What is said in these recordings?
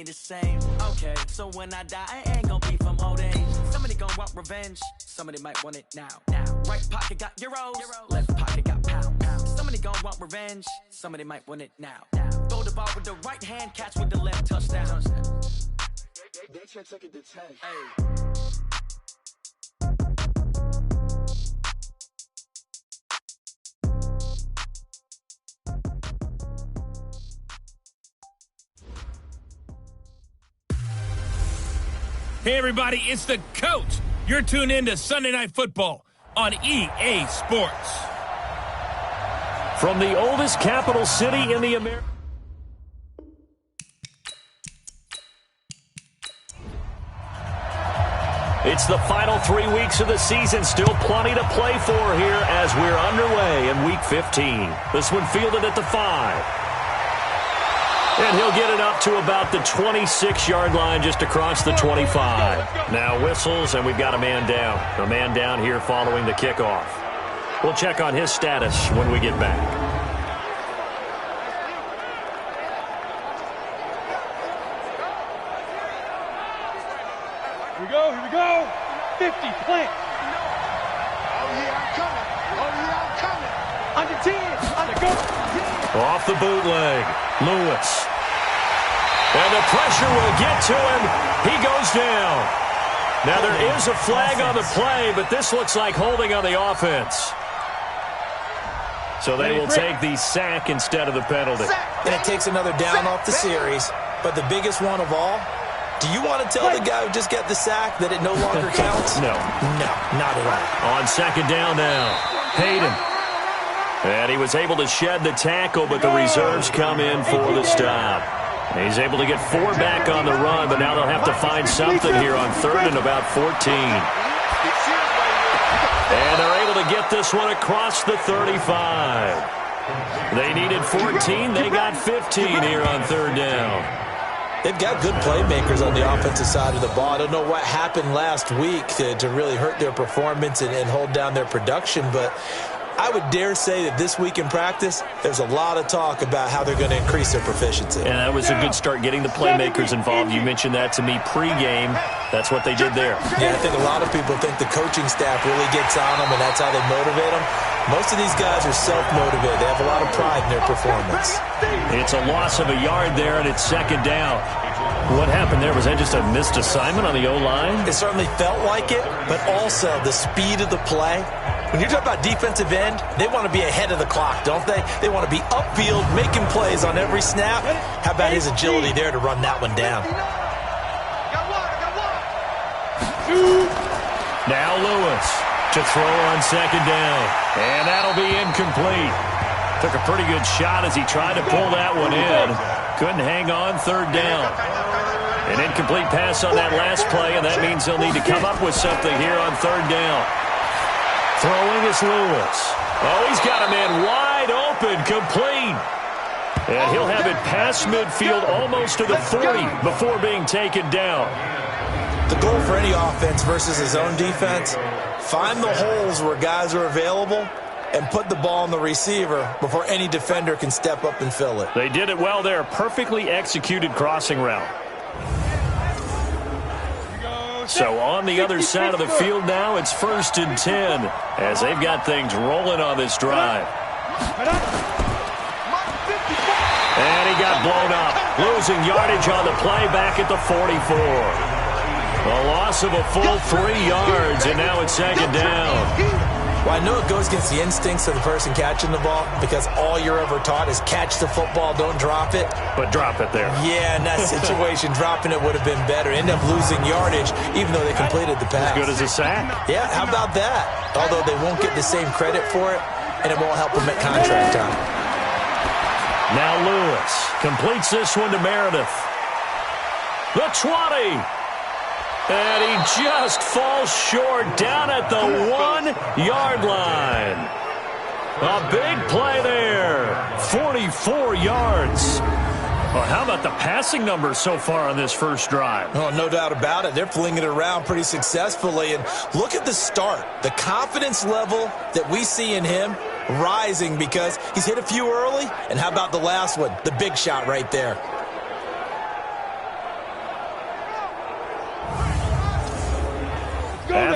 me the same. Okay, so when I die, I ain't gonna be from old age. Somebody gonna want revenge, somebody might want it now. Right pocket got euros, left pocket got pounds. Somebody gonna want revenge, somebody might want it now. Throw the ball with the right hand, catch with the left, touchdown. They can't take it to 10. Hey. Hey, everybody, it's the coach. You're tuned in to Sunday Night Football on EA Sports. From the oldest capital city in the Americas. It's the final 3 weeks of the season. Still plenty to play for here as we're underway in Week 15. This one fielded at the 5. And he'll get it up to about the 26-yard line just across the 25. Now whistles, and we've got a man down. A man down here following the kickoff. We'll check on his status when we get back. Here we go. 50, plant. Oh, yeah, I'm coming. On the 10, on the go. Yeah. Off the bootleg, Lewis. And the pressure will get to him. He goes down. Now there is a flag on the play, but this looks like holding on the offense. So they will take the sack instead of the penalty. And it takes another down off the series. But the biggest one of all, do you want to tell the guy who just got the sack that it no longer counts? No. No, not at all. On second down now, Hayden. And he was able to shed the tackle, but the reserves come in for the stop. He's able to get 4 back on the run, but now they'll have to find something here on 3rd and about 14. And they're able to get this one across the 35. They needed 14. They got 15 here on 3rd down. They've got good playmakers on the offensive side of the ball. I don't know what happened last week to really hurt their performance and hold down their production, but I would dare say that this week in practice, there's a lot of talk about how they're going to increase their proficiency. And that was a good start getting the playmakers involved. You mentioned that to me pregame. That's what they did there. Yeah, I think a lot of people think the coaching staff really gets on them, and that's how they motivate them. Most of these guys are self-motivated. They have a lot of pride in their performance. It's a loss of a yard there, and it's second down. What happened there? Was that just a missed assignment on the O-line? It certainly felt like it, but also the speed of the play. When you're talking about defensive end, they want to be ahead of the clock, don't they? They want to be upfield, making plays on every snap. How about his agility there to run that one down? Now Lewis to throw on second down. And that'll be incomplete. Took a pretty good shot as he tried to pull that one in. Couldn't hang on 3rd down. An incomplete pass on that last play, and that means they'll need to come up with something here on 3rd down. Throwing is Lewis. Oh, he's got a man wide open, complete. And he'll have it past midfield almost to the 40 before being taken down. The goal for any offense versus his own defense, find the holes where guys are available and put the ball on the receiver before any defender can step up and fill it. They did it well there. Perfectly executed crossing route. So on the other side of the field now, it's 1st and 10 as they've got things rolling on this drive. And he got blown up. Losing yardage on the play back at the 44. A loss of a full 3 yards, and now it's second down. Well, I know it goes against the instincts of the person catching the ball because all you're ever taught is catch the football, don't drop it. But drop it there. Yeah, in that situation, dropping it would have been better. End up losing yardage even though they completed the pass. As good as a sack. Yeah, how about that? Although they won't get the same credit for it, and it won't help them at contract time. Now Lewis completes this one to Meredith. The 20. And he just falls short down at the 1-yard line. A big play there. 44 yards. Well, how about the passing numbers so far on this first drive? Oh, no doubt about it. They're flinging it around pretty successfully. And look at the start. The confidence level that we see in him rising because he's hit a few early. And how about the last one? The big shot right there.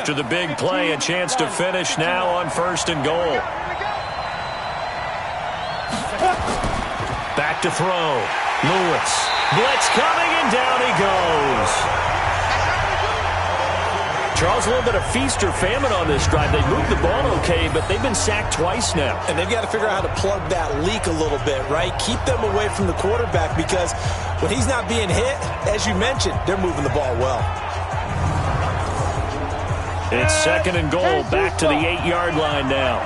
After the big play, a chance to finish now on 1st and goal. Back to throw. Lewis. Blitz coming, and down he goes. Charles, a little bit of feast or famine on this drive. They moved the ball okay, but they've been sacked twice now. And they've got to figure out how to plug that leak a little bit, right? Keep them away from the quarterback, because when he's not being hit, as you mentioned, they're moving the ball well. It's 2nd and goal, back to the 8-yard line now.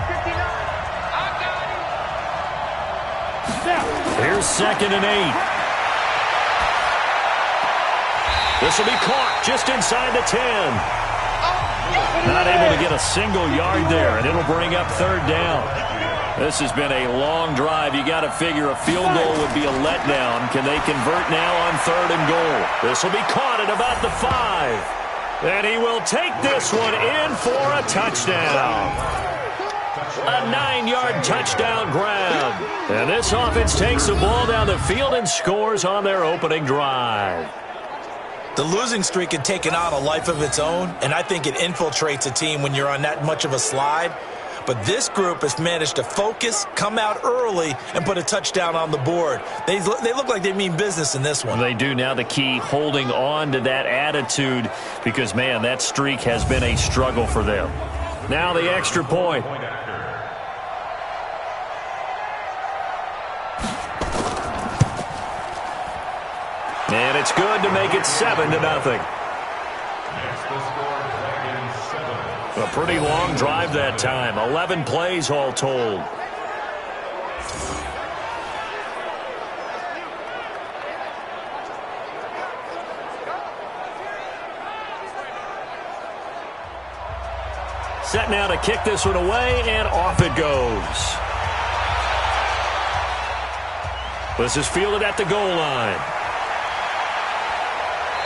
Here's 2nd and 8. This will be caught just inside the 10. Not able to get a single yard there, and it'll bring up 3rd down. This has been a long drive. You got to figure a field goal would be a letdown. Can they convert now on 3rd and goal? This will be caught at about the 5. And he will take this one in for a touchdown. A 9-yard touchdown grab. And this offense takes the ball down the field and scores on their opening drive. The losing streak had taken on a life of its own, and I think it infiltrates a team when you're on that much of a slide. But this group has managed to focus, come out early, and put a touchdown on the board. They look like they mean business in this one. They do. Now the key, holding on to that attitude, because, man, that streak has been a struggle for them. Now the extra point. And it's good to make it 7-0. A pretty long drive that time. 11 plays all told. Set now to kick this one away, and off it goes. This is fielded at the goal line.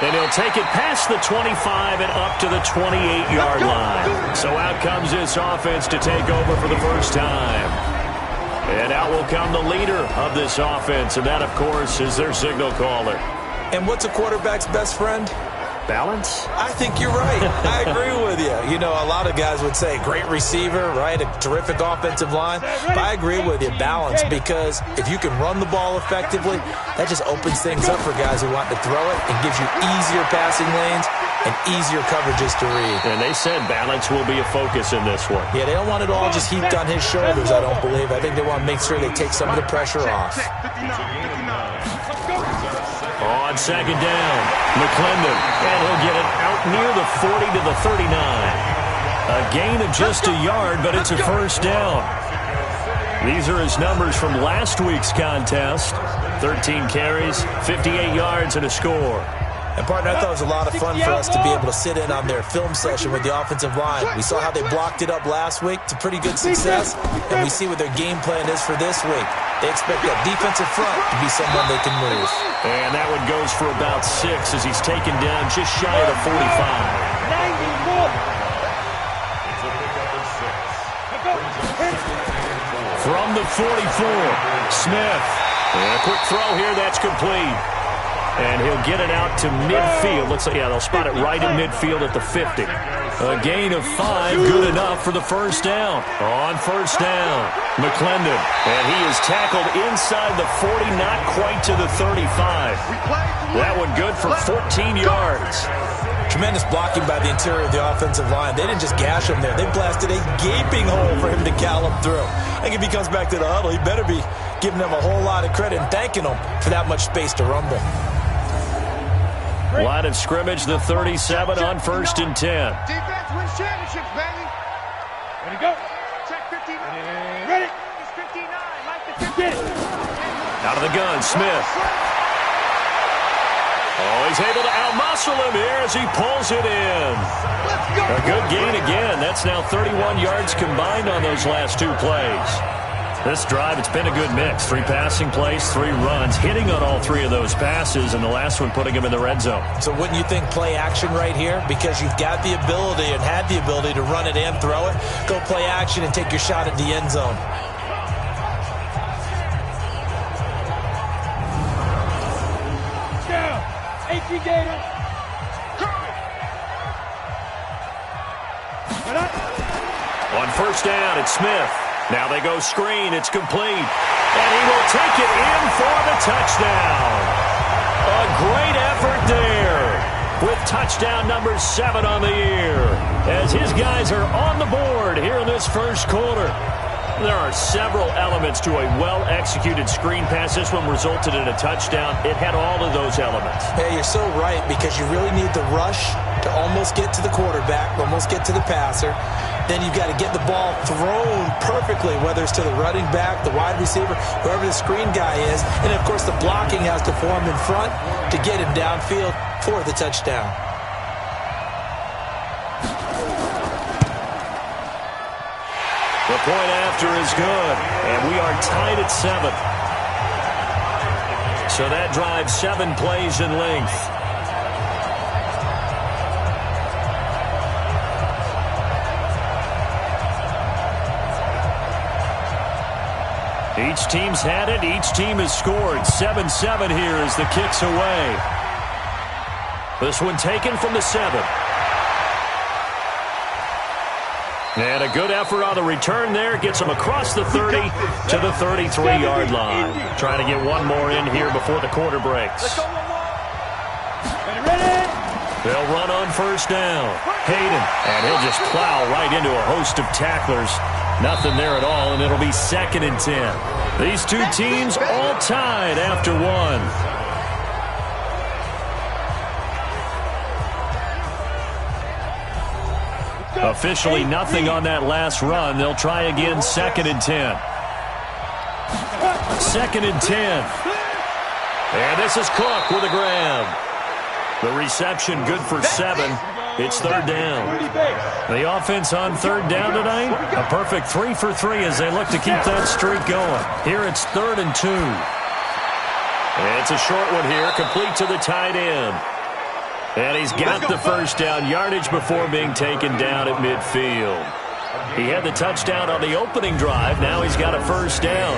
And he'll take it past the 25 and up to the 28-yard line. So out comes this offense to take over for the first time. And out will come the leader of this offense, and that, of course, is their signal caller. And what's a quarterback's best friend? Balance? I think you're right. I agree with you. You know, a lot of guys would say great receiver, right? A terrific offensive line. But I agree with you, balance, because if you can run the ball effectively, that just opens things up for guys who want to throw it and gives you easier passing lanes and easier coverages to read. And they said balance will be a focus in this one. Yeah, they don't want it all just heaped on his shoulders, I don't believe. I think they want to make sure they take some of the pressure off. On 2nd down, McClendon, and he'll get it out near the 40 to the 39. A gain of just a yard, but it's a first down. These are his numbers from last week's contest. 13 carries, 58 yards, and a score. And, partner, I thought it was a lot of fun for us to be able to sit in on their film session with the offensive line. We saw how they blocked it up last week to pretty good success, and we see what their game plan is for this week. They expect that defensive front to be someone they can move. And that one goes for about 6 as he's taken down just shy of the 45. From the 44, Smith. And a quick throw here, that's complete. And he'll get it out to midfield. Looks like, yeah, they'll spot it right in midfield at the 50. A gain of 5, good enough for the first down. On first down, McClendon. And he is tackled inside the 40, not quite to the 35. That one good for 14 yards. Tremendous blocking by the interior of the offensive line. They didn't just gash him there. They blasted a gaping hole for him to gallop through. I think if he comes back to the huddle, he better be giving them a whole lot of credit and thanking them for that much space to rumble. Line of scrimmage, the 37 on 1st and 10. Defense wins championships, baby. Ready, go. Check 59. Ready. It's 59, like the 50. Out of the gun, Smith. Oh, he's able to outmuscle him here as he pulls it in. A good gain again. That's now 31 yards combined on those last 2 plays. This drive, it's been a good mix. 3 passing plays, 3 runs, hitting on all 3 of those passes, and the last one putting him in the red zone. So wouldn't you think play action right here? Because you've got the ability and had the ability to run it and throw it. Go play action and take your shot at the end zone. Down. 18 Gator. On first down, it's Smith. Now they go screen. It's complete. And he will take it in for the touchdown. A great effort there with touchdown number 7 on the year as his guys are on the board here in this first quarter. There are several elements to a well-executed screen pass. This one resulted in a touchdown. It had all of those elements. Hey, you're so right, because you really need the rush to almost get to the quarterback, almost get to the passer. Then you've got to get the ball thrown perfectly, whether it's to the running back, the wide receiver, whoever the screen guy is. And, of course, the blocking has to form in front to get him downfield for the touchdown. The point after is good, and we are tied at 7. So that drives 7 plays in length. Each team's had it. Each team has scored. 7-7 here as the kick's away. This one taken from the 7. And a good effort on the return there. Gets him across the 30 to the 33-yard line. Trying to get one more in here before the quarter breaks. They'll run on first down. Hayden. And he'll just plow right into a host of tacklers. Nothing there at all, and it'll be 2nd and 10. These two teams all tied after 1. Officially nothing on that last run. They'll try again, 2nd and 10. 2nd and 10. And this is Cook with a grab. The reception good for 7. It's 3rd down. The offense on 3rd down tonight, a perfect 3 for 3 as they look to keep that streak going. Here it's 3rd and 2. And it's a short one here, complete to the tight end. And he's got the first down, yardage before being taken down at midfield. He had the touchdown on the opening drive. Now he's got a first down.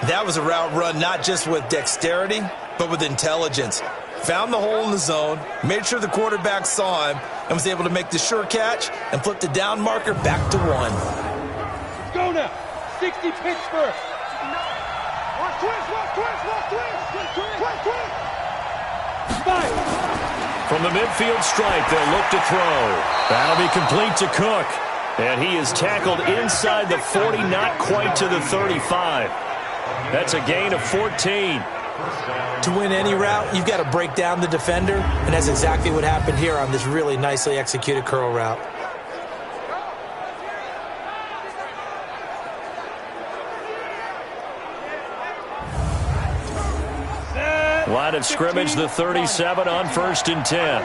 That was a route run not just with dexterity, but with intelligence. Found the hole in the zone, made sure the quarterback saw him, and was able to make the sure catch and flip the down marker back to 1. Let's go now. 60 Pittsburgh. Watch twist, watch twist, watch twist. Twist, twist. 5. From the midfield stripe, they'll look to throw. That'll be complete to Cook. And he is tackled inside the 40, not quite to the 35. That's a gain of 14. To win any route, you've got to break down the defender, and that's exactly what happened here on this really nicely executed curl route. Line of scrimmage, the 37 on 1st and 10.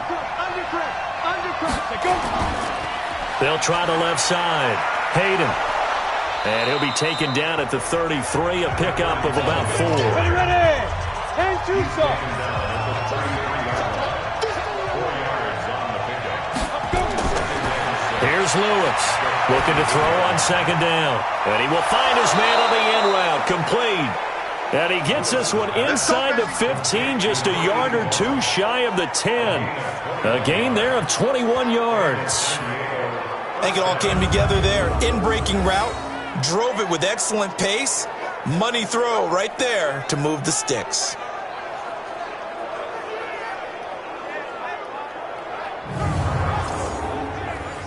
They'll try the left side. Hayden. And he'll be taken down at the 33, a pickup of about 4. Ready, ready. And 2, sir. Here's Lewis. Looking to throw on 2nd down. And he will find his man on the end route. Complete. And he gets this one inside the 15, just a yard or 2 shy of the 10. A gain there of 21 yards. I think it all came together there. In-breaking route, drove it with excellent pace. Money throw right there to move the sticks.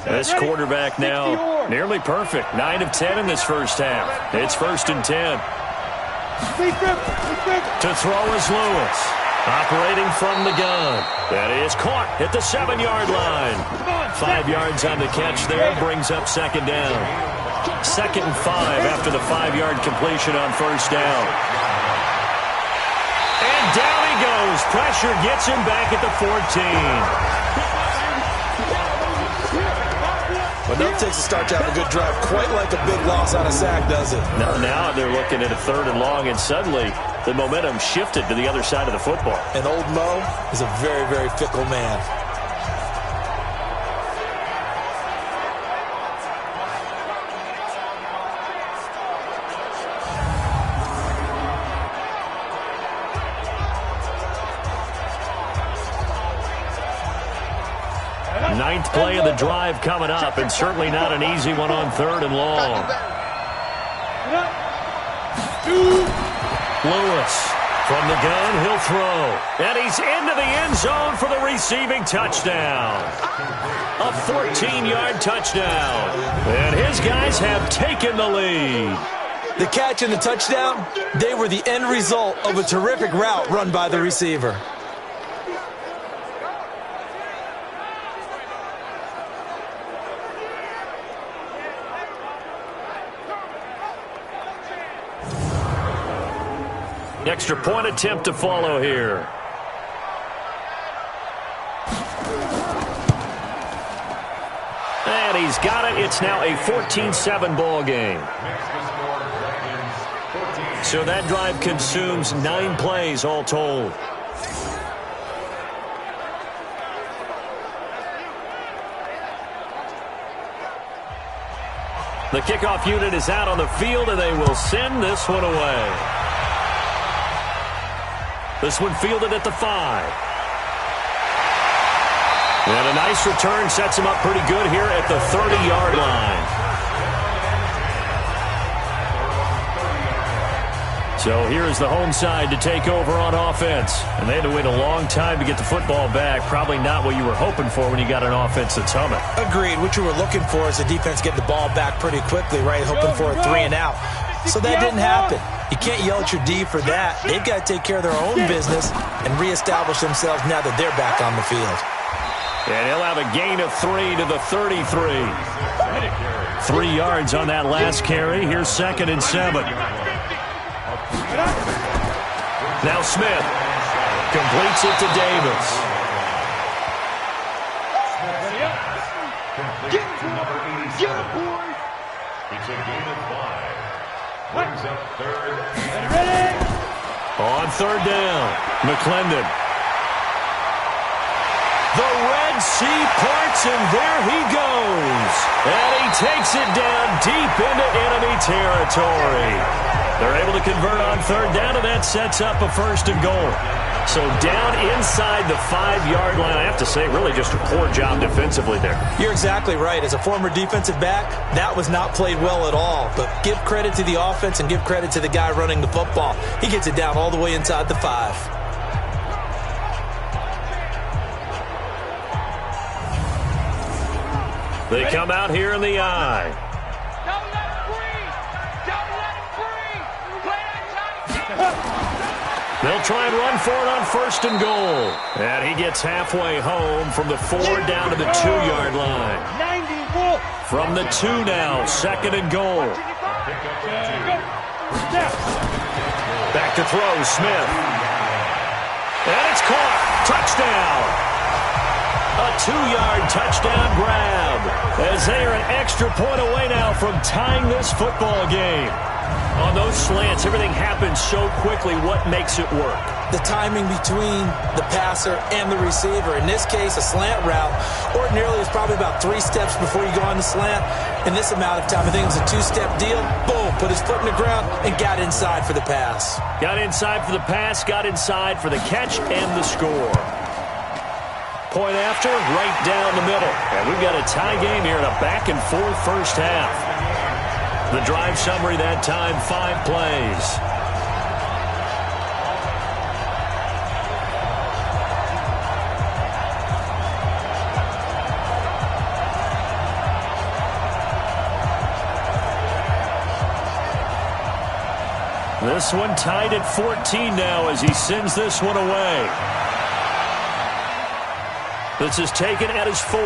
This quarterback now nearly perfect. 9 of 10 in this first half. It's 1st and 10. To throw is Lewis. Operating from the gun. That is caught at the 7-yard line. 5 yards on the catch there. Brings up 2nd down. 2nd and 5 after the 5-yard completion on 1st down. And down he goes. Pressure gets him back at the 14. But no takes a start to have a good drive, quite like a big loss on a sack, does it? Now they're looking at a 3rd and long, and suddenly the momentum shifted to the other side of the football. And old Mo is a very, very fickle man. Ninth play of the drive coming up, and certainly not an easy one on 3rd and long. Lewis from the gun, he'll throw. And he's into the end zone for the receiving touchdown. A 14-yard touchdown. And his guys have taken the lead. The catch and the touchdown, they were the end result of a terrific route run by the receiver. Extra point attempt to follow here. And he's got it. It's now a 14-7 ball game. So that drive consumes 9 plays all told. The kickoff unit is out on the field, and they will send this one away. This one fielded at the 5. And a nice return sets him up pretty good here at the 30-yard line. So here's the home side to take over on offense. And they had to wait a long time to get the football back. Probably not what you were hoping for when you got an offense that's humming. Agreed. What you were looking for is the defense get the ball back pretty quickly, right? Hoping for a 3 and out. So that didn't happen. You can't yell at your D for that. They've got to take care of their own business and reestablish themselves now that they're back on the field. And he'll have a gain of 3 to the 33. 3 yards on that last carry. Here's 2nd and 7. Now Smith completes it to Davis. It's a gain of 5. Brings up 3rd. On 3rd down, McClendon. The Red Sea parts, and there he goes. And he takes it down deep into enemy territory. They're able to convert on 3rd down, and that sets up a 1st and goal. So down inside the 5-yard line. I have to say, really just a poor job defensively there. You're exactly right. As a former defensive back, that was not played well at all. But give credit to the offense and give credit to the guy running the football. He gets it down all the way inside the 5. They come out here in the I. Don't let him breathe! Don't let him breathe! Play that tight. They'll try and run for it on 1st and goal. And he gets halfway home from the 4 down to the 2-yard line. 90 From the 2 now, 2nd and goal. Back to throw, Smith. And it's caught. Touchdown. A 2-yard touchdown grab as they are an extra point away now from tying this football game. On those slants, everything happens so quickly. What makes it work? The timing between the passer and the receiver. In this case, a slant route ordinarily is probably about 3 steps before you go on the slant. In this amount of time, I think it was a 2-step deal. Boom, put his foot in the ground and got inside for the pass. Got inside for the pass, got inside for the catch and the score. Point after, right down the middle. And we've got a tie game here in a back-and-forth first half. The drive summary that time, 5 plays. This one tied at 14 now as he sends this one away. This is taken at his 4.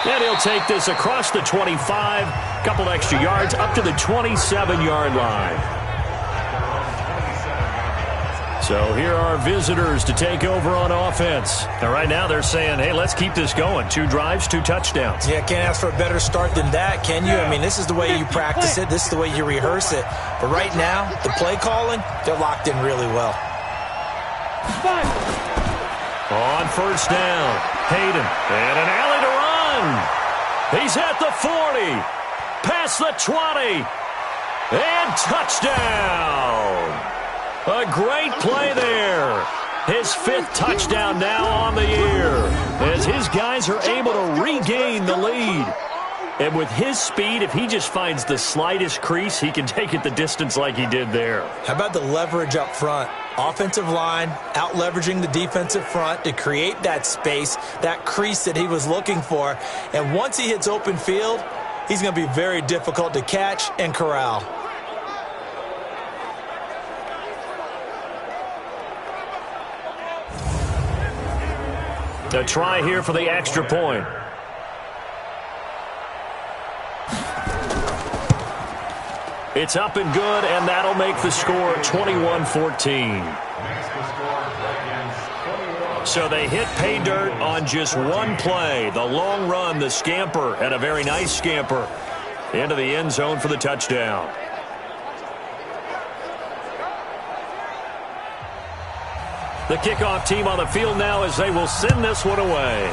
And he'll take this across the 25, couple extra yards, up to the 27-yard line. So here are visitors to take over on offense. And right now they're saying, hey, let's keep this going. 2 drives, 2 touchdowns. Yeah, can't ask for a better start than that, can you? I mean, this is the way you practice it. This is the way you rehearse it. But right now, the play calling, they're locked in really well. On 1st down, Hayden, and an alley to run. He's at the 40, past the 20, and touchdown. A great play there. His 5th touchdown now on the year as his guys are able to regain the lead. And with his speed, if he just finds the slightest crease, he can take it the distance like he did there. How about the leverage up front? Offensive line out-leveraging the defensive front to create that space, that crease that he was looking for. And once he hits open field, he's going to be very difficult to catch and corral. A try here for the extra point. It's up and good, and that'll make the score 21-14. So they hit pay dirt on just one play. The long run, the scamper, and a very nice scamper into the end zone for the touchdown. The kickoff team on the field now as they will send this one away.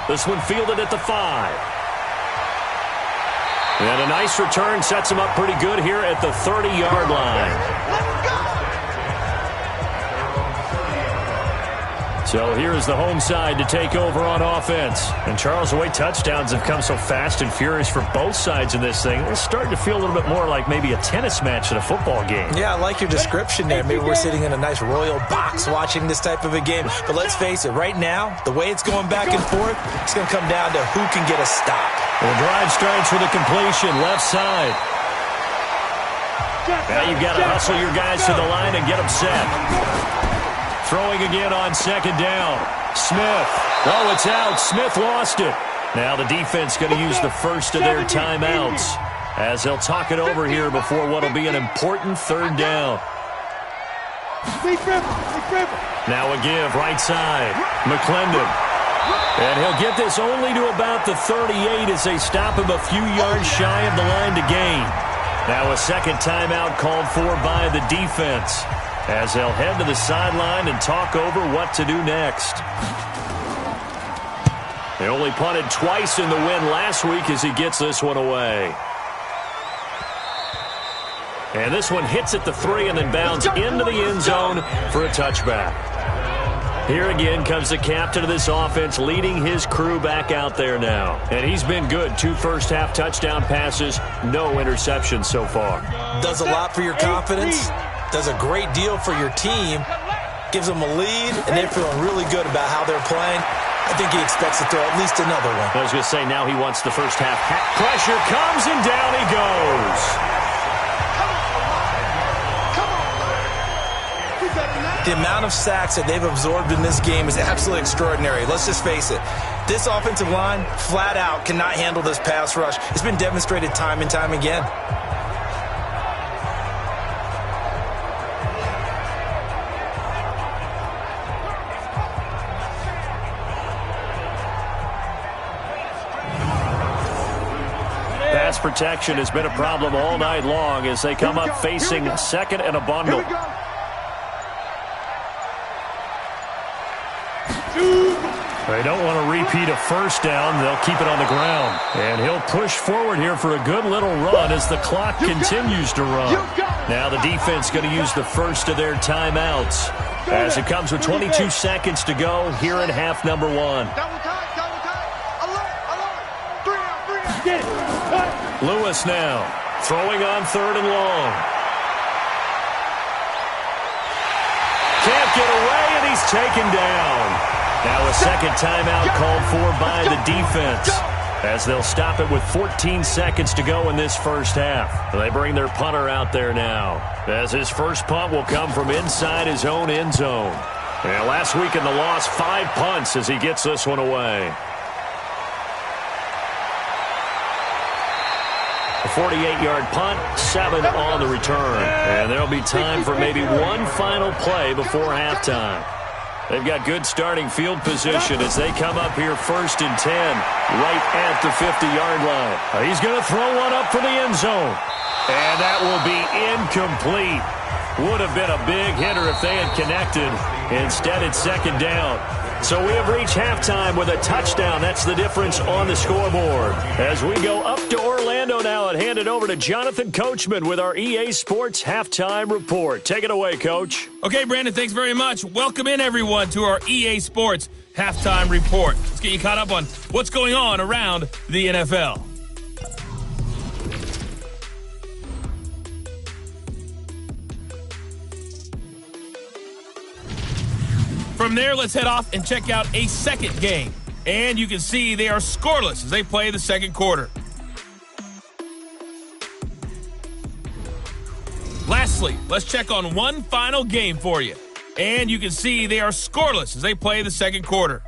This one fielded at the 5. And a nice return sets him up pretty good here at the 30-yard line. So here's the home side to take over on offense. And Charles, the way touchdowns have come so fast and furious for both sides in this thing, it's starting to feel a little bit more like maybe a tennis match than a football game. Yeah, I like your description there. Maybe we're sitting in a nice royal box watching this type of a game. But let's face it, right now, the way it's going back and forth, it's going to come down to who can get a stop. The drive starts with a completion, left side. Now you've got to hustle your guys to the line and get them set. Throwing again on second down. Smith. Oh, it's out. Smith lost it. Now the defense going to use the first of their timeouts as they'll talk it over here before what will be an important third down. Now a give, right side. McClendon. And he'll get this only to about the 38 as they stop him a few yards shy of the line to gain. Now a second timeout called for by the defense as they'll head to the sideline and talk over what to do next. They only punted twice in the win last week as he gets this one away. And this one hits at the 3 and then bounds into the end zone for a touchback. Here again comes the captain of this offense leading his crew back out there now. And he's been good. 2 first-half touchdown passes, no interceptions so far. Does a lot for your confidence. Does a great deal for your team. Gives them a lead, and they're feeling really good about how they're playing. I think he expects to throw at least another one. I was going to say, now he wants the first half. Pressure comes, and down he goes. The amount of sacks that they've absorbed in this game is absolutely extraordinary. Let's just face it. This offensive line, flat out, cannot handle this pass rush. It's been demonstrated time and time again. Pass protection has been a problem all night long as they come up facing second and a bundle. They don't want to repeat a first down. They'll keep it on the ground. And he'll push forward here for a good little run as the clock continues to run. Now the defense going to use the first of their timeouts as it comes with 22 seconds to go here in half number 1. Lewis now throwing on 3rd and long. Can't get away, and he's taken down. Now a second timeout called for by the defense as they'll stop it with 14 seconds to go in this first half. They bring their punter out there now as his first punt will come from inside his own end zone. And last week in the loss, 5 punts as he gets this one away. A 48-yard punt, 7 on the return. And there'll be time for maybe one final play before halftime. They've got good starting field position as they come up here 1st and 10, right at the 50-yard line. He's going to throw one up for the end zone. And that will be incomplete. Would have been a big hitter if they had connected. Instead, it's 2nd down. So we have reached halftime with a touchdown. That's the difference on the scoreboard. As we go up to Orlando now and hand it over to Jonathan Coachman with our EA Sports Halftime Report. Take it away, Coach. Okay, Brandon, thanks very much. Welcome in, everyone, to our EA Sports Halftime Report. Let's get you caught up on what's going on around the NFL. From there, let's head off and check out a second game. And you can see they are scoreless as they play the second quarter. Lastly, let's check on one final game for you. And you can see they are scoreless as they play the second quarter.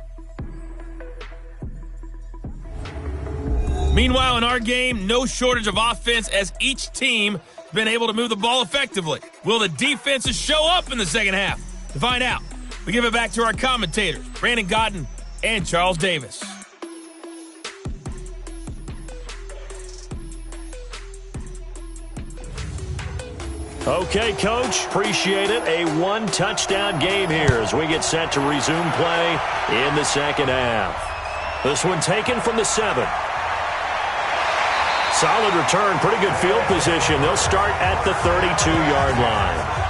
Meanwhile, in our game, no shortage of offense as each team has been able to move the ball effectively. Will the defenses show up in the second half? To find out, we give it back to our commentators, Brandon Godden and Charles Davis. Okay, Coach, appreciate it. A one-touchdown game here as we get set to resume play in the second half. This one taken from the 7. Solid return, pretty good field position. They'll start at the 32-yard line.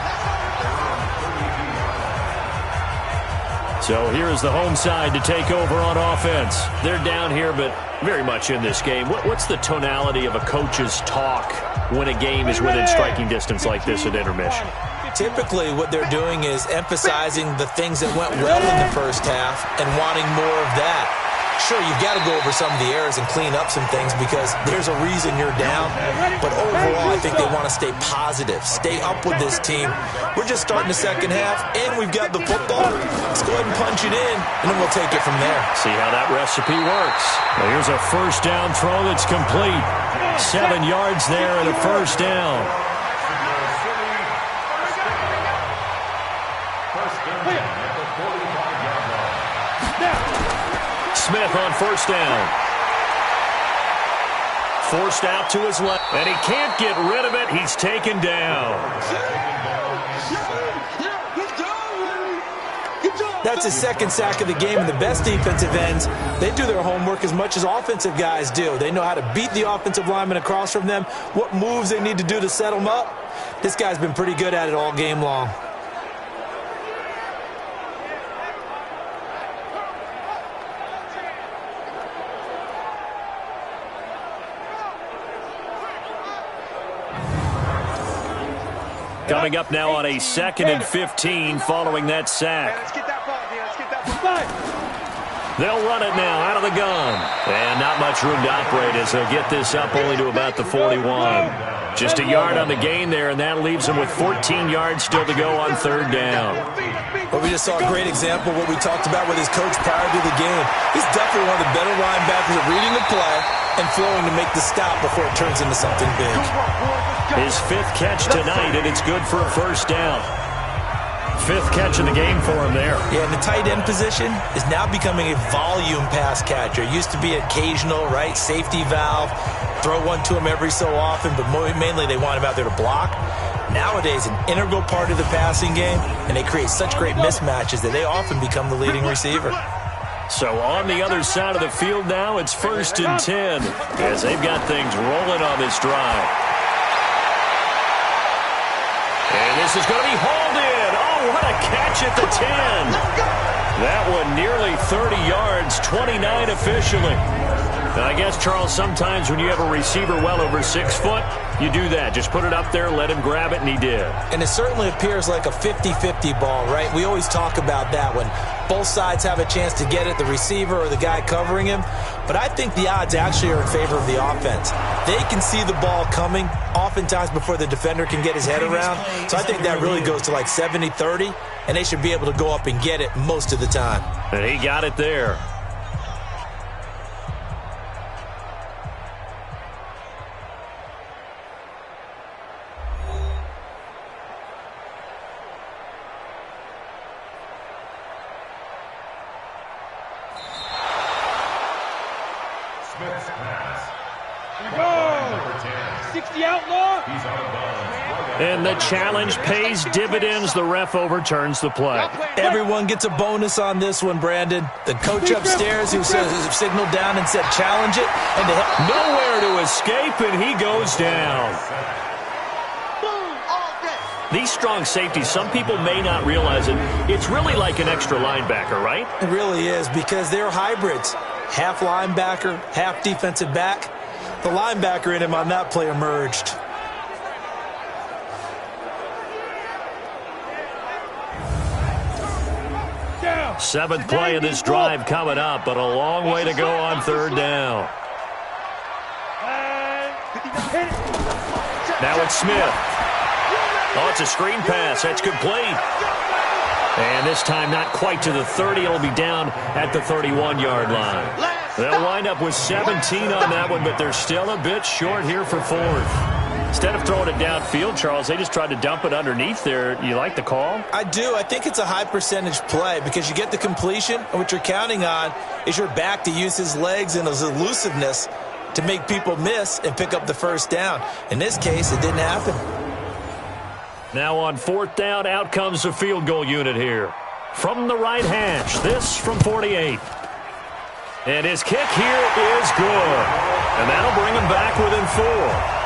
So here's the home side to take over on offense. They're down here, but very much in this game. What's the tonality of a coach's talk when a game is within striking distance like this at intermission? Typically, what they're doing is emphasizing the things that went well in the first half and wanting more of that. Sure, you've got to go over some of the errors and clean up some things because there's a reason you're down. But overall, I think they want to stay positive, stay up with this team. We're just starting the second half, and we've got the football. Let's go ahead and punch it in, and then we'll take it from there. See how that recipe works. Well, here's a first down throw that's complete. 7 yards there and a first down. Smith on first down. Forced out to his left, and he can't get rid of it. He's taken down. That's his second sack of the game, and the best defensive ends, they do their homework as much as offensive guys do. They know how to beat the offensive lineman across from them, what moves they need to do to set them up. This guy's been pretty good at it all game long. Coming up now on a 2nd and 15 following that sack. They'll run it now out of the gun. And not much room to operate as they'll get this up only to about the 41. Just a yard on the gain there, and that leaves them with 14 yards still to go on third down. Well, we just saw a great example of what we talked about with his coach prior to the game. He's definitely one of the better linebackers at reading the play and flowing to make the stop before it turns into something big. His 5th catch tonight, and it's good for a first down. 5th catch of the game for him there. Yeah, and the tight end position is now becoming a volume pass catcher. It used to be occasional, right? Safety valve, throw one to him every so often, but mainly they want him out there to block. Nowadays, an integral part of the passing game, and they create such great mismatches that they often become the leading receiver. So on the other side of the field now, it's 1st and 10 as they've got things rolling on this drive. And this is going to be hauled in. Oh, what a catch at the 10. That one nearly 30 yards, 29 officially. And I guess, Charles, sometimes when you have a receiver well over 6 foot, you do that. Just put it up there, let him grab it, and he did. And it certainly appears like a 50-50 ball, right? We always talk about that when both sides have a chance to get it, the receiver or the guy covering him. But I think the odds actually are in favor of the offense. They can see the ball coming oftentimes before the defender can get his head around. So I think that really goes to like 70-30, and they should be able to go up and get it most of the time. And he got it there. Go! 60 outlaw. He's out of bounds. And the challenge pays dividends. The ref overturns the play. Everyone gets a bonus on this one, Brandon. The coach upstairs who signaled down and said challenge it. And nowhere to escape, and he goes down. These strong safeties, some people may not realize it. It's really like an extra linebacker, right? It really is, because they're hybrids. Half linebacker, half defensive back. The linebacker in him on that play emerged. Seventh play of this drive coming up, but a long way to go on third down. Now it's Smith. Oh, it's a screen pass. That's complete. And this time not quite to the 30. It'll be down at the 31-yard line. They'll wind up with 17 on that one, but they're still a bit short here for fourth. Instead of throwing it downfield, Charles, they just tried to dump it underneath there. You like the call? I do. I think it's a high-percentage play because you get the completion, and what you're counting on is your back to use his legs and his elusiveness to make people miss and pick up the first down. In this case, it didn't happen. Now on fourth down, out comes the field goal unit here. From the right hash, this from 48. And his kick here is good. And that'll bring him back within 4.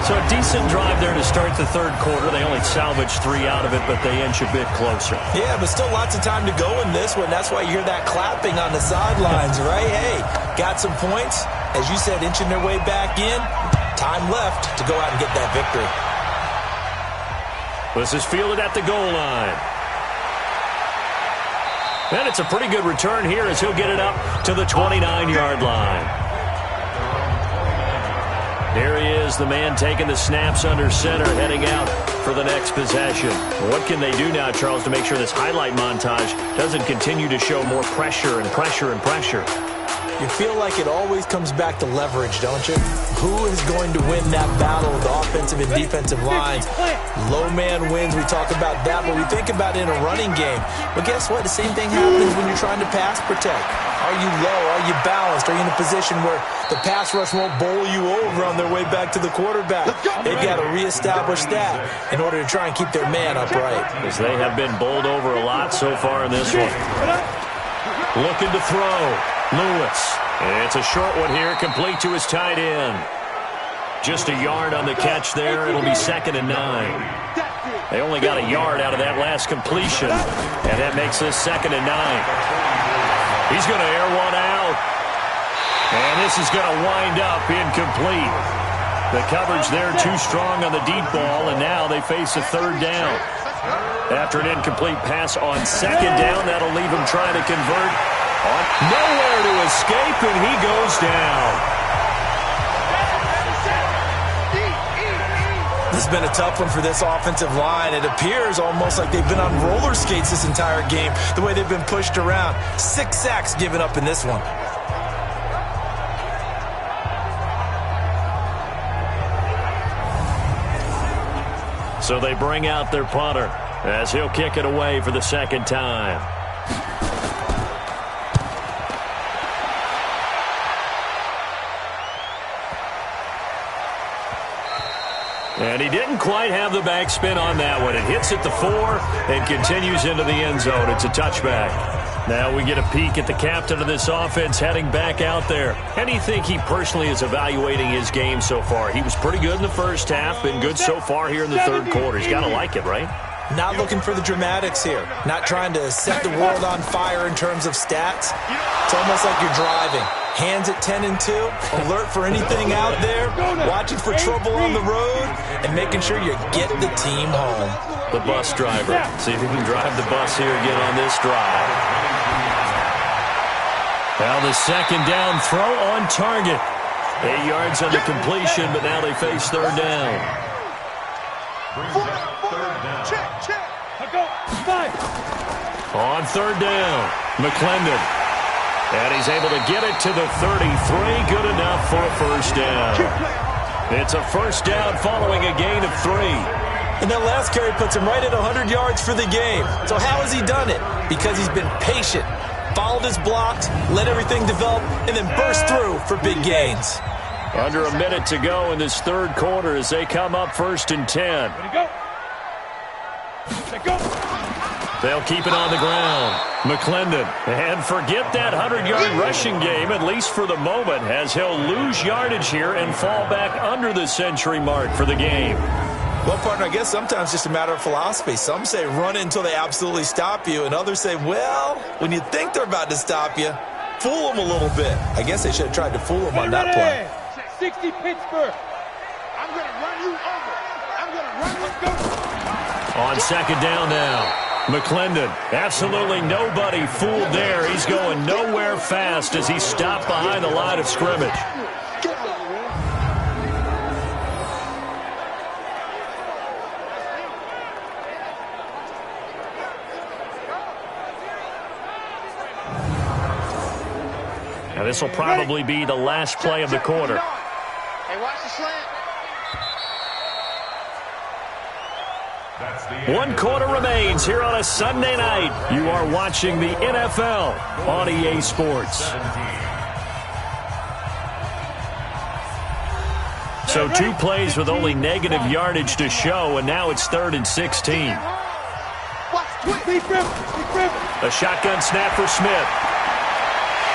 So a decent drive there to start the third quarter. They only salvaged 3 out of it, but they inch a bit closer. Yeah, but still lots of time to go in this one. That's why you hear that clapping on the sidelines, right? Hey, got some points. As you said, inching their way back in. Time left to go out and get that victory. This is fielded at the goal line. And it's a pretty good return here as he'll get it up to the 29-yard line. Here he is, the man taking the snaps under center, heading out for the next possession. What can they do now, Charles, to make sure this highlight montage doesn't continue to show more pressure and pressure and pressure? You feel like it always comes back to leverage, don't you? Who is going to win that battle of the offensive and defensive lines? Low man wins. We talk about that, but we think about it in a running game. But guess what? The same thing happens when you're trying to pass protect. Are you low? Are you balanced? Are you in a position where the pass rush won't bowl you over on their way back to the quarterback? They've got to reestablish that in order to try and keep their man upright. As they have been bowled over a lot so far in this one. Looking to throw. Lewis. It's a short one here, complete to his tight end. Just a yard on the catch there. It'll be 2nd and 9. They only got a yard out of that last completion, and that makes this 2nd and 9. He's going to air one out, and this is going to wind up incomplete. The coverage there too strong on the deep ball, and now they face a third down. After an incomplete pass on 2nd down, that'll leave him trying to convert. Nowhere to escape, and he goes down. This has been a tough one for this offensive line. It appears almost like they've been on roller skates this entire game, the way they've been pushed around. 6 sacks given up in this one. So they bring out their punter as he'll kick it away for the 2nd time. And he didn't quite have the backspin on that one. It hits at the 4 and continues into the end zone. It's a touchback. Now we get a peek at the captain of this offense heading back out there. How do you think he personally is evaluating his game so far? He was pretty good in the first half, been good so far here in the third quarter. He's got to like it, right? Not looking for the dramatics here. Not trying to set the world on fire in terms of stats. It's almost like you're driving. Hands at 10 and 2, alert for anything out there, watching for trouble on the road, and making sure you get the team home. The bus driver. See if he can drive the bus here again on this drive. Now the 2nd down throw on target. 8 yards on the completion, but now they face third down. On third down, McClendon. And he's able to get it to the 33. Good enough for a first down. It's a first down following a gain of 3. And that last carry puts him right at 100 yards for the game. So how has he done it? Because he's been patient, followed his blocks, let everything develop, and then burst through for big gains. Under a minute to go in this third quarter as they come up 1st and 10. Ready, go. Let go. They'll keep it on the ground. McClendon. And forget that 100-yard rushing game, at least for the moment, as he'll lose yardage here and fall back under the century mark for the game. Well, partner, I guess sometimes it's just a matter of philosophy. Some say run until they absolutely stop you, and others say, well, when you think they're about to stop you, fool them a little bit. I guess they should have tried to fool them on that play. 60 Pittsburgh. I'm going to run you over. I'm going to run you. Go. On 2nd down now. McClendon, absolutely nobody fooled there. He's going nowhere fast as he's stopped behind the line of scrimmage. Now this will probably be the last play of the quarter. Hey, watch the slant. 1 quarter remains here on a Sunday night. You are watching the NFL on EA Sports. So 2 plays with only negative yardage to show, and now it's 3rd and 16. A shotgun snap for Smith.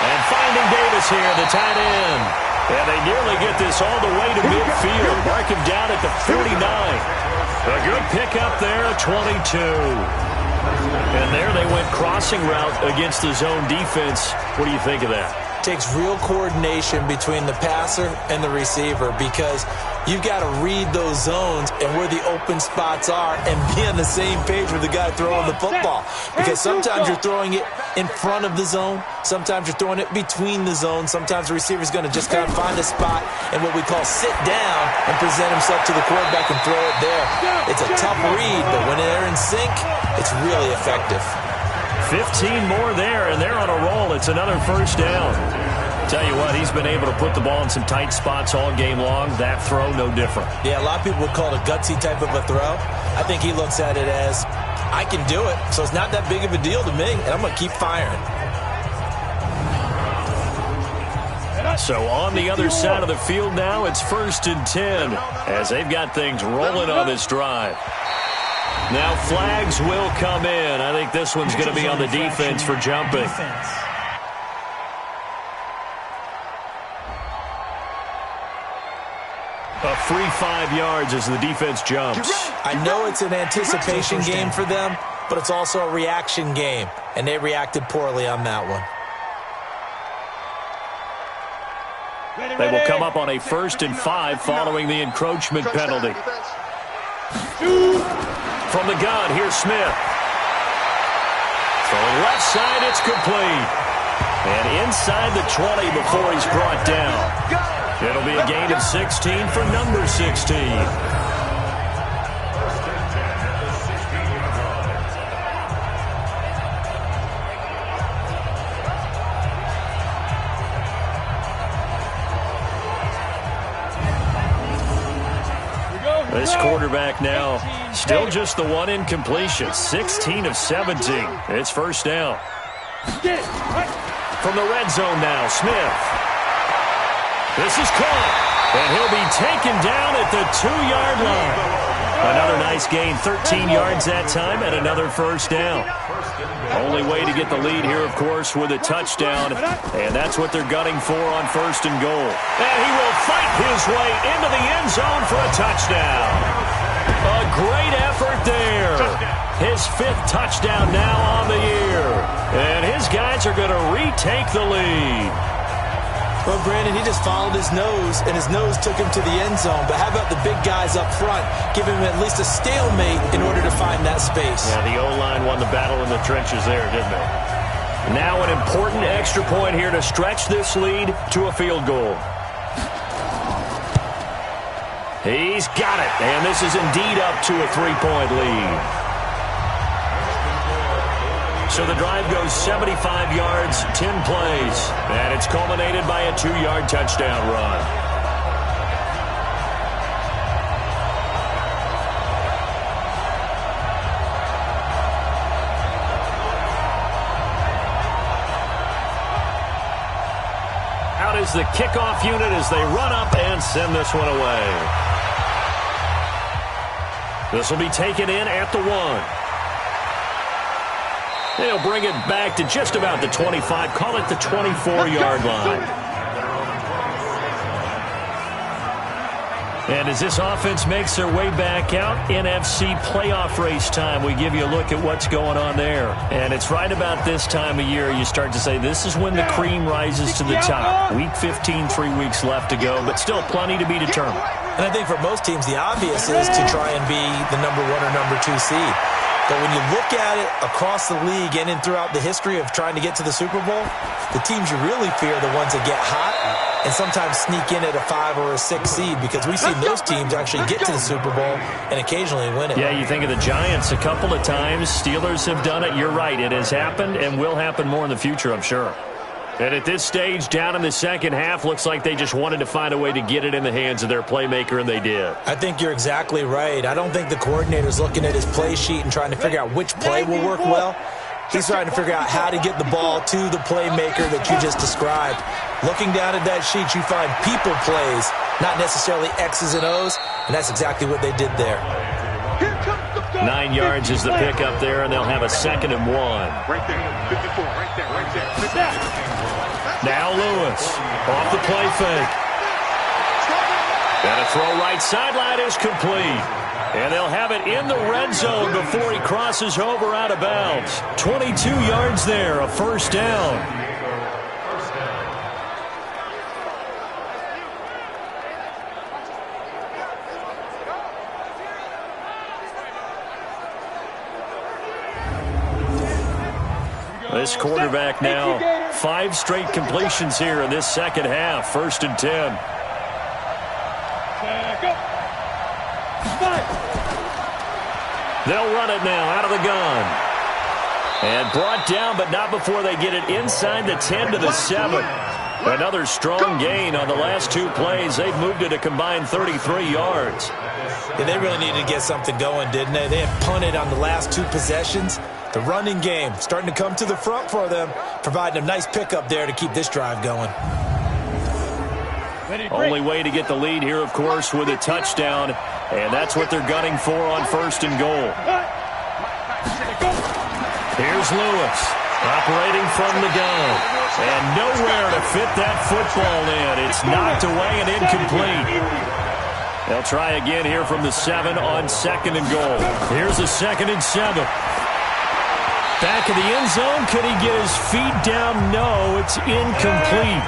And finding Davis here, the tight end. And they nearly get this all the way to midfield. Mark him down at the 49. A good pickup there, 22. And there they went crossing route against the zone defense. What do you think of that? Takes real coordination between the passer and the receiver because you've got to read those zones and where the open spots are and be on the same page with the guy throwing the football. Because sometimes you're throwing it in front of the zone. Sometimes you're throwing it between the zones. Sometimes the receiver's going to just kind of find a spot and what we call sit down and present himself to the quarterback and throw it there. It's a tough read, but when they're in sync, it's really effective. 15 more there, and they're on a roll. It's another 1st down. Tell you what, he's been able to put the ball in some tight spots all game long. That throw, no different. Yeah, a lot of people would call it a gutsy type of a throw. I think he looks at it as, I can do it, so it's not that big of a deal to me, and I'm going to keep firing. So on the other side of the field now, it's 1st and 10 as they've got things rolling on this drive. Now flags will come in. I think this one's going to be on the defense for jumping. A free 5 yards as the defense jumps. I know it's an anticipation game for them, but it's also a reaction game, and they reacted poorly on that one. They will come up on a 1st and 5 following the encroachment penalty. From the gun, here's Smith. Throwing left side, it's complete. And inside the 20 before he's brought down. It'll be a gain of 16 for number 16. This quarterback now, still just the one incompletion, 16 of 17. It's 1st down. From the red zone now, Smith. This is caught, and he'll be taken down at the 2-yard line. Another nice gain, 13 yards that time, and another 1st down. Only way to get the lead here, of course, with a touchdown, and that's what they're gunning for on 1st and goal. And he will fight his way into the end zone for a touchdown. A great effort there. His 5th touchdown now on the year. And his guys are going to retake the lead. Well, Brandon, he just followed his nose, and his nose took him to the end zone. But how about the big guys up front? Give him at least a stalemate in order to find that space. Yeah, the O-line won the battle in the trenches there, didn't they? Now an important extra point here to stretch this lead to a field goal. He's got it, and this is indeed up to a 3-point lead. So the drive goes 75 yards, 10 plays, and it's culminated by a 2-yard touchdown run. is the kickoff unit as they run up and send this one away. This will be taken in at the 1. They'll bring it back to just about the 25. Call it the 24-yard line. And as this offense makes their way back out, NFC playoff race time, we give you a look at what's going on there. And it's right about this time of year you start to say this is when the cream rises to the top. Week 15, 3 weeks left to go, but still plenty to be determined. And I think for most teams, the obvious is to try and be the number 1 or number 2 seed. But when you look at it across the league and throughout the history of trying to get to the Super Bowl, the teams you really fear are the ones that get hot and sometimes sneak in at a 5 or a 6 seed, because we've seen those teams actually get to the Super Bowl and occasionally win it. Yeah, you think of the Giants a couple of times. Steelers have done it. You're right. It has happened and will happen more in the future, I'm sure. And at this stage, down in the second half, looks like they just wanted to find a way to get it in the hands of their playmaker, and they did. I think you're exactly right. I don't think the coordinator's looking at his play sheet and trying to figure out which play will work well. He's trying to figure out how to get the ball to the playmaker that you just described. Looking down at that sheet, you find people plays, not necessarily X's and O's, and that's exactly what they did there. 9 yards is the pickup there, and they'll have a 2nd and 1. Right there, 54, right there. Now Lewis, off the play fake. And a throw right sideline is complete. And they'll have it in the red zone before he crosses over out of bounds. 22 yards there, a first down. This quarterback now, 5 straight completions here in this second half. 1st and 10. They'll run it now out of the gun. And brought down, but not before they get it inside the 10 to the 7. Another strong gain on the last 2 plays. They've moved it a combined 33 yards. Yeah, they really needed to get something going, didn't they? They had punted on the last 2 possessions. The running game starting to come to the front for them, providing a nice pickup there to keep this drive going. Only way to get the lead here, of course, with a touchdown, and that's what they're gunning for on 1st and goal. Here's Lewis, operating from the gun, and nowhere to fit that football in. It's knocked away and incomplete. They'll try again here from the 7 on 2nd and goal. Here's a 2nd and 7. Back of the end zone. Could he get his feet down? No, it's incomplete.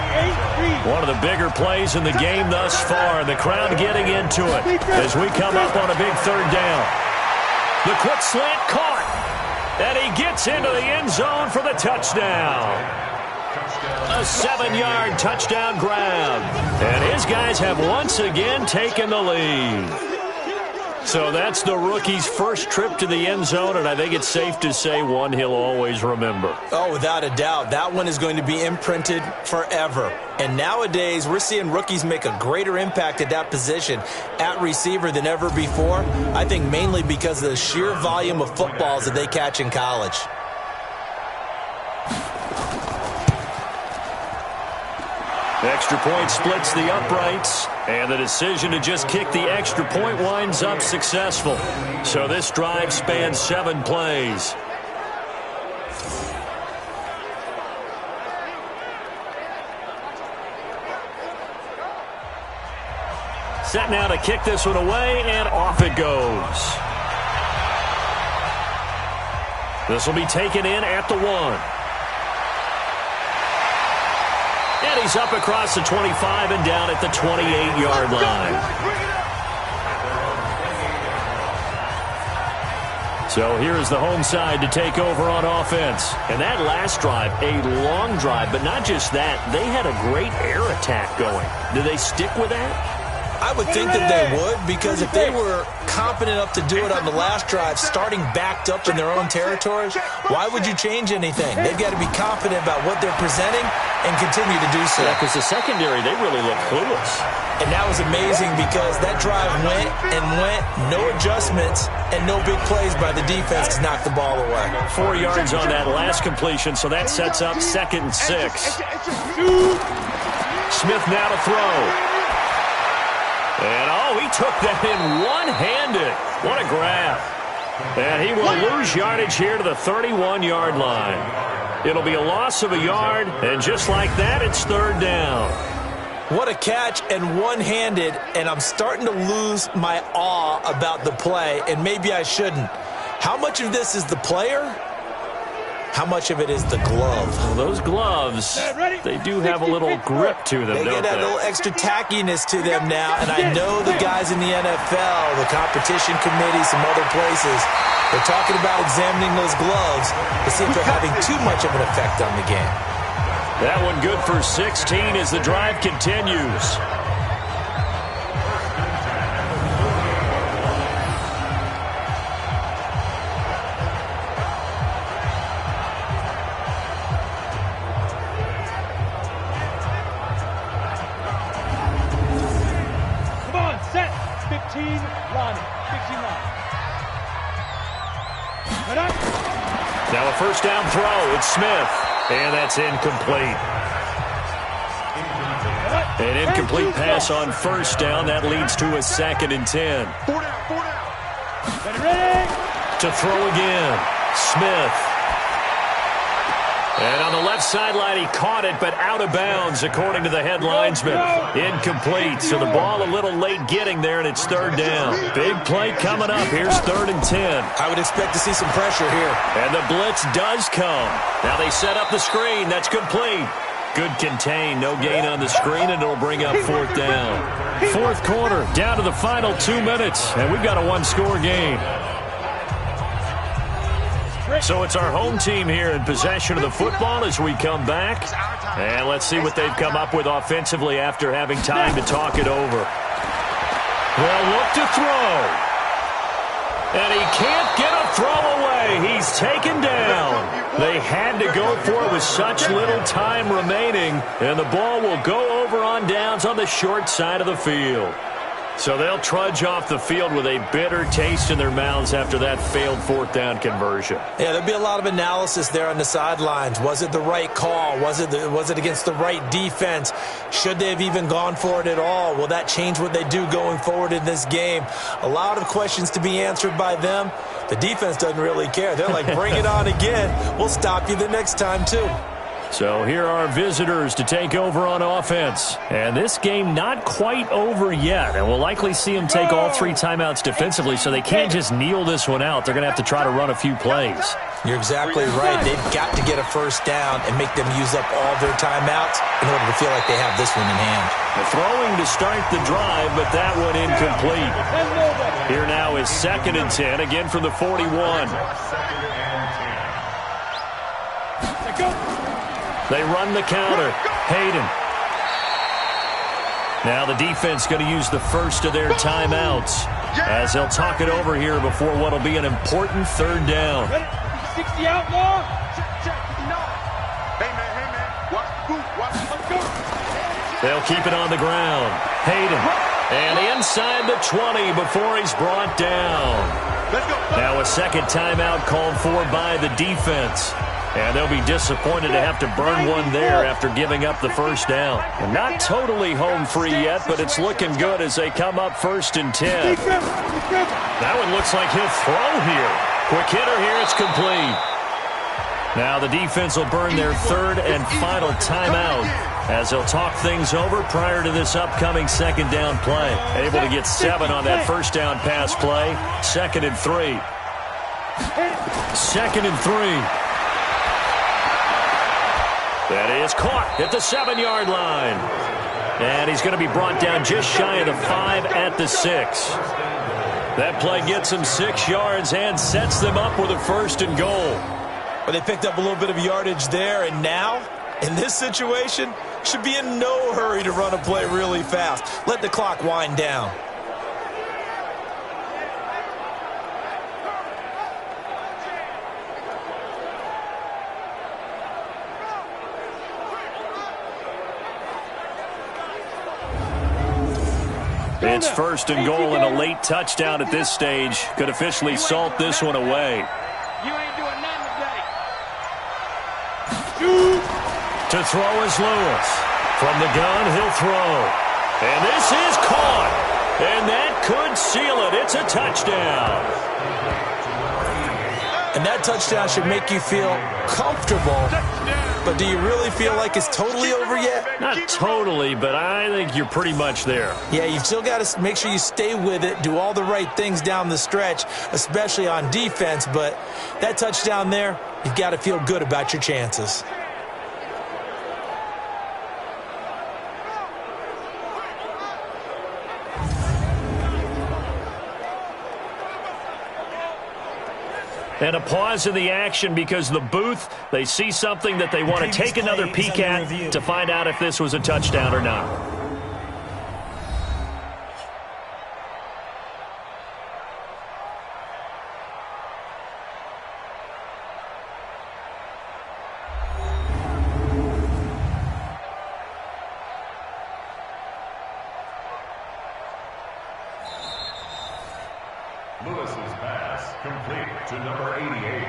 One of the bigger plays in the game thus far. The crowd getting into it as we come up on a big 3rd down. The quick slant caught. And he gets into the end zone for the touchdown. A 7-yard touchdown grab. And his guys have once again taken the lead. So that's the rookie's first trip to the end zone, and I think it's safe to say one he'll always remember. Oh, without a doubt. That one is going to be imprinted forever. And nowadays, we're seeing rookies make a greater impact at that position at receiver than ever before. I think mainly because of the sheer volume of footballs that they catch in college. Extra point splits the uprights, and the decision to just kick the extra point winds up successful. So this drive spans 7 plays. Set now to kick this one away, and off it goes. This will be taken in at the 1. And he's up across the 25 and down at the 28-yard line. So here's the home side to take over on offense. And that last drive, a long drive, but not just that. They had a great air attack going. Do they stick with that? I would think that they would, because if they were confident enough to do it on the last drive, starting backed up in their own territory, why would you change anything? They've got to be confident about what they're presenting and continue to do so. Yeah, because the secondary, they really look clueless. And that was amazing because that drive went and went, no adjustments, and no big plays by the defense to knock the ball away. 4 yards on that last completion, so that sets up 2nd and 6. Smith now to throw. And, he took that in one-handed. What a grab. And he will lose yardage here to the 31-yard line. It'll be a loss of a yard, and just like that, it's third down. What a catch, and one-handed, and I'm starting to lose my awe about the play, and maybe I shouldn't. How much of this is the player? How much of it is the glove? Well, those gloves, they do have a little grip to them, They get that little extra tackiness to them now, and I know the guys in the NFL, the competition committee, some other places, they're talking about examining those gloves to see if they're having too much of an effect on the game. That one good for 16 as the drive continues. Now a first down throw. It's Smith. And that's incomplete. An incomplete pass on first down. That leads to a 2nd and 10. To throw again. Smith. And on the left sideline, he caught it, but out of bounds, according to the head linesman. Incomplete, so the ball a little late getting there, and it's third down. Big play coming up. Here's 3rd and 10. I would expect to see some pressure here. And the blitz does come. Now they set up the screen. That's complete. Good contain. No gain on the screen, and it'll bring up 4th down. 4th quarter, down to the final 2 minutes, and we've got a one-score game. So it's our home team here in possession of the football as we come back. And let's see what they've come up with offensively after having time to talk it over. They'll look to throw. And he can't get a throw away. He's taken down. They had to go for it with such little time remaining. And the ball will go over on downs on the short side of the field. So they'll trudge off the field with a bitter taste in their mouths after that failed 4th down conversion. Yeah, there'll be a lot of analysis there on the sidelines. Was it the right call? Was it against the right defense? Should they have even gone for it at all? Will that change what they do going forward in this game? A lot of questions to be answered by them. The defense doesn't really care. They're like, bring it on again. We'll stop you the next time, too. So here are visitors to take over on offense. And this game not quite over yet. And we'll likely see them take all 3 timeouts defensively, so they can't just kneel this one out. They're going to have to try to run a few plays. You're exactly right. They've got to get a first down and make them use up all their timeouts in order to feel like they have this one in hand. The throwing to start the drive, but that one incomplete. Here now is 2nd and 10, again from the 41. They run the counter. Hayden. Now the defense going to use the first of their timeouts as they'll talk it over here before what will be an important 3rd down. 60 out more. Hey, man. They'll keep it on the ground. Hayden. And inside the 20 before he's brought down. Now a 2nd timeout called for by the defense. And they'll be disappointed to have to burn one there after giving up the first down. And not totally home free yet, but it's looking good as they come up 1st and 10. That one looks like he'll throw here. Quick hitter here, it's complete. Now the defense will burn their 3rd and final timeout as they'll talk things over prior to this upcoming 2nd down play. Able to get 7 on that first down pass play. 2nd and 3. 2nd and 3. That is caught at the 7-yard line. And he's going to be brought down just shy of the 5 at the 6. That play gets him 6 yards and sets them up with a 1st and goal. Well, they picked up a little bit of yardage there, and now, in this situation, should be in no hurry to run a play really fast. Let the clock wind down. It's 1st and goal, and a late touchdown at this stage could officially salt this one away. You ain't doing nothing today. To throw is Lewis. From the gun, he'll throw. And this is caught. And that could seal it. It's a touchdown. And that touchdown should make you feel comfortable. But do you really feel like it's totally over yet? Not totally, but I think you're pretty much there. Yeah, you've still got to make sure you stay with it, do all the right things down the stretch, especially on defense. But that touchdown there, you've got to feel good about your chances. And a pause in the action because the booth, they see something that they want to take another peek at to find out if this was a touchdown or not. Lewis's pass complete to number 88.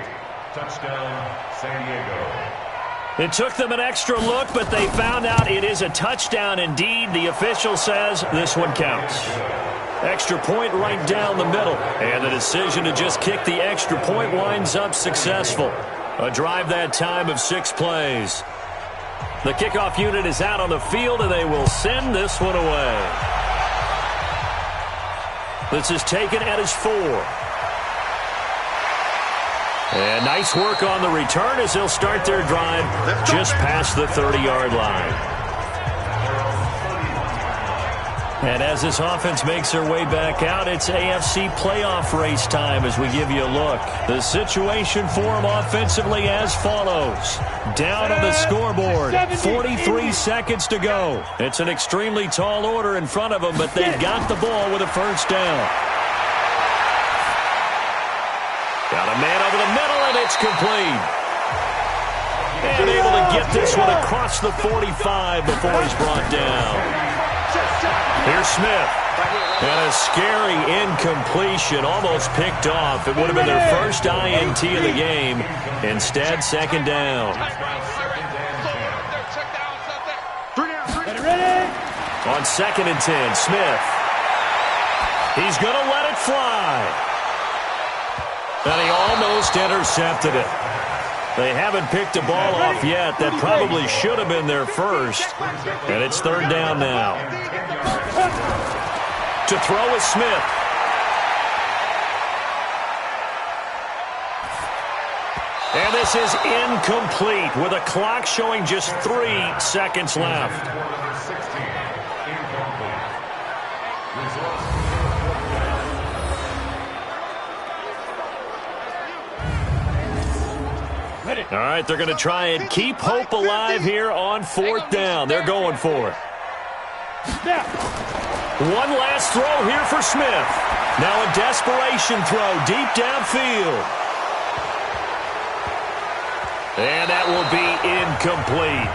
Touchdown, San Diego. It took them an extra look, but they found out it is a touchdown indeed. The official says this one counts. Extra point right down the middle. And the decision to just kick the extra point winds up successful. A drive that time of 6 plays. The kickoff unit is out on the field, and they will send this one away. This is taken at his 4. And nice work on the return as they'll start their drive just past the 30-yard line. And as this offense makes their way back out, it's AFC playoff race time as we give you a look. The situation for them offensively as follows. Down on the scoreboard, 43 seconds to go. It's an extremely tall order in front of them, but they've got the ball with a first down. Got a man over the middle, and it's complete. And able to get this one across the 45 before he's brought down. Here's Smith. And a scary incompletion, almost picked off. It would have been their first INT of the game. Instead, second down. On 2nd and 10, Smith. He's going to let it fly. And he almost intercepted it. They haven't picked a ball off yet. That probably should have been their first. And it's 3rd down now. To throw is Smith. And this is incomplete with a clock showing just 3 seconds left. All right, they're going to try and keep hope alive here on 4th down. They're going for it. One last throw here for Smith. Now a desperation throw deep downfield. And that will be incomplete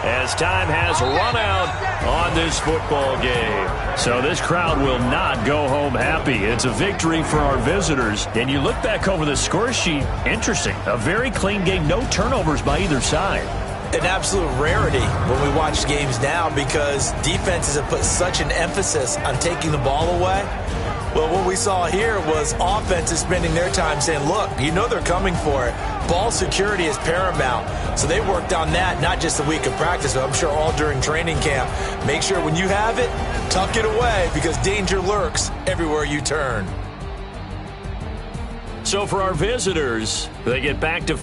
as time has run out on this football game. So this crowd will not go home happy. It's a victory for our visitors. And you look back over the score sheet, interesting. A very clean game, no turnovers by either side. An absolute rarity when we watch games now because defenses have put such an emphasis on taking the ball away. Well, what we saw here was offenses spending their time saying, look, you know they're coming for it. Ball security is paramount. So they worked on that not just a week of practice, but I'm sure all during training camp. Make sure when you have it, tuck it away because danger lurks everywhere you turn. So for our visitors, they get back to